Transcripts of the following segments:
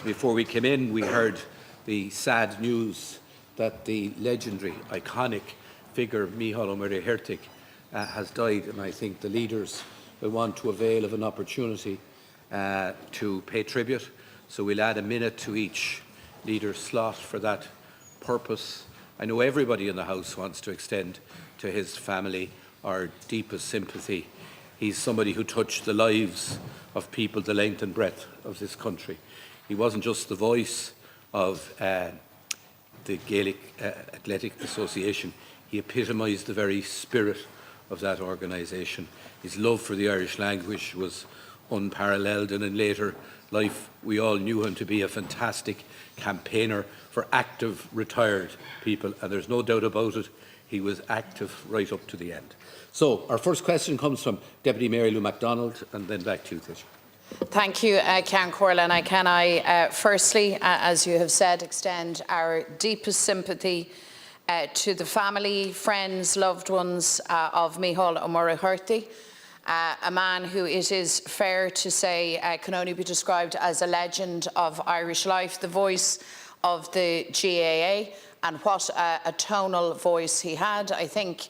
Before we came in, we heard the sad news that the legendary, iconic figure Mícheál Ó Muircheartaigh has died, and I think the leaders will want to avail of an opportunity to pay tribute. So we'll add a minute to each leader's slot for that purpose. I know everybody in the House wants to extend to his family our deepest sympathy. He's somebody who touched the lives of people the length and breadth of this country. He wasn't just the voice of the Gaelic Athletic Association, he epitomised the very spirit of that organisation. His love for the Irish language was unparalleled, and in later life we all knew him to be a fantastic campaigner for active retired people, and there's no doubt about it, he was active right up to the end. So our first question comes from Deputy Mary Lou MacDonald, and then back to you, Taoiseach. Thank you, Ceann Comhairle. And can I firstly, as you have said, extend our deepest sympathy to the family, friends, loved ones of Mícheál Ó Muircheartaigh, a man who it is fair to say can only be described as a legend of Irish life, the voice of the GAA, and what a tonal voice he had. I think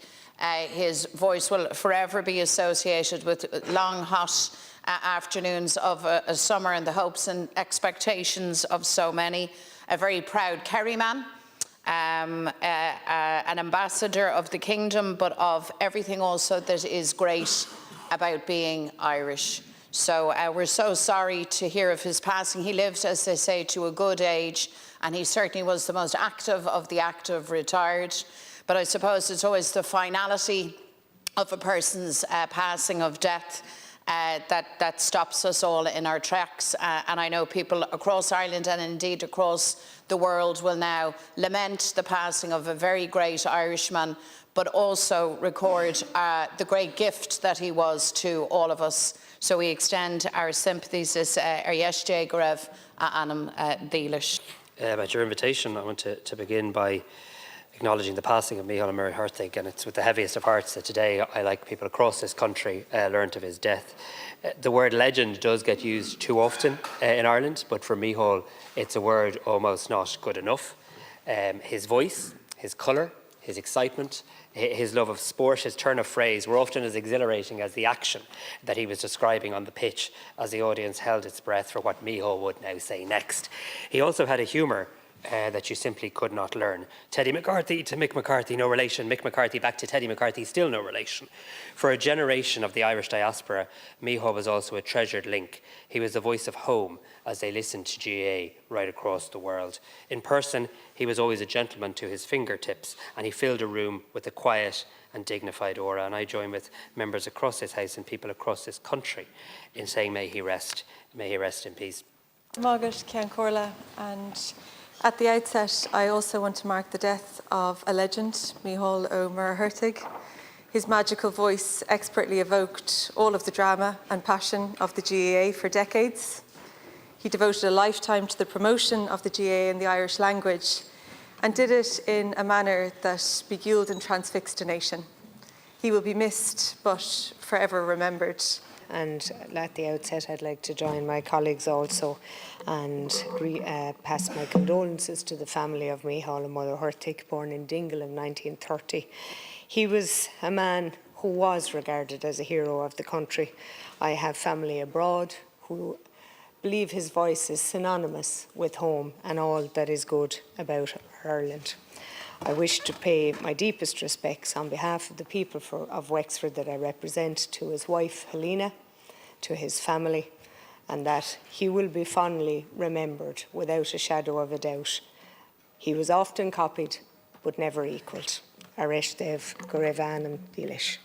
his voice will forever be associated with long, hot afternoons of a summer and the hopes and expectations of so many. A very proud Kerryman, an ambassador of the kingdom, but of everything also that is great about being Irish. So we're so sorry to hear of his passing. He lived, as they say, to a good age, and he certainly was the most active of the active retired. But I suppose it's always the finality of a person's passing, of death, that stops us all in our tracks. And I know people across Ireland and indeed across the world will now lament the passing of a very great Irishman, but also record the great gift that he was to all of us. So we extend our sympathies as Arieste Garev Anam Dílish. At your invitation, I want to begin by acknowledging the passing of Mícheál Ó Muircheartaigh, and it's with the heaviest of hearts that today I, like people across this country, learnt of his death. The word legend does get used too often in Ireland, but for Mícheál it's a word almost not good enough. His voice, his colour, his excitement, his love of sport, his turn of phrase were often as exhilarating as the action that he was describing on the pitch as the audience held its breath for what Mícheál would now say next. He also had a humour that you simply could not learn. Teddy McCarthy to Mick McCarthy, no relation. Mick McCarthy back to Teddy McCarthy, still no relation. For a generation of the Irish diaspora, Mícheál was also a treasured link. He was the voice of home as they listened to GAA right across the world. In person, he was always a gentleman to his fingertips, and he filled a room with a quiet and dignified aura. And I join with members across this House and people across this country in saying may he rest in peace. Margaret, Ceann Comhairle, and at the outset, I also want to mark the death of a legend, Mícheál Ó Muircheartaigh. His magical voice expertly evoked all of the drama and passion of the GAA for decades. He devoted a lifetime to the promotion of the GAA in the Irish language and did it in a manner that beguiled and transfixed a nation. He will be missed, but forever remembered. And at the outset, I'd like to join my colleagues also and pass my condolences to the family of Mícheál Ó Muircheartaigh, born in Dingle in 1930. He was a man who was regarded as a hero of the country. I have family abroad who believe his voice is synonymous with home and all that is good about Ireland. I wish to pay my deepest respects on behalf of the people of Wexford that I represent to his wife Helena, to his family, and that he will be fondly remembered without a shadow of a doubt. He was often copied but never equalled. Aristev Gorevan and Dílish.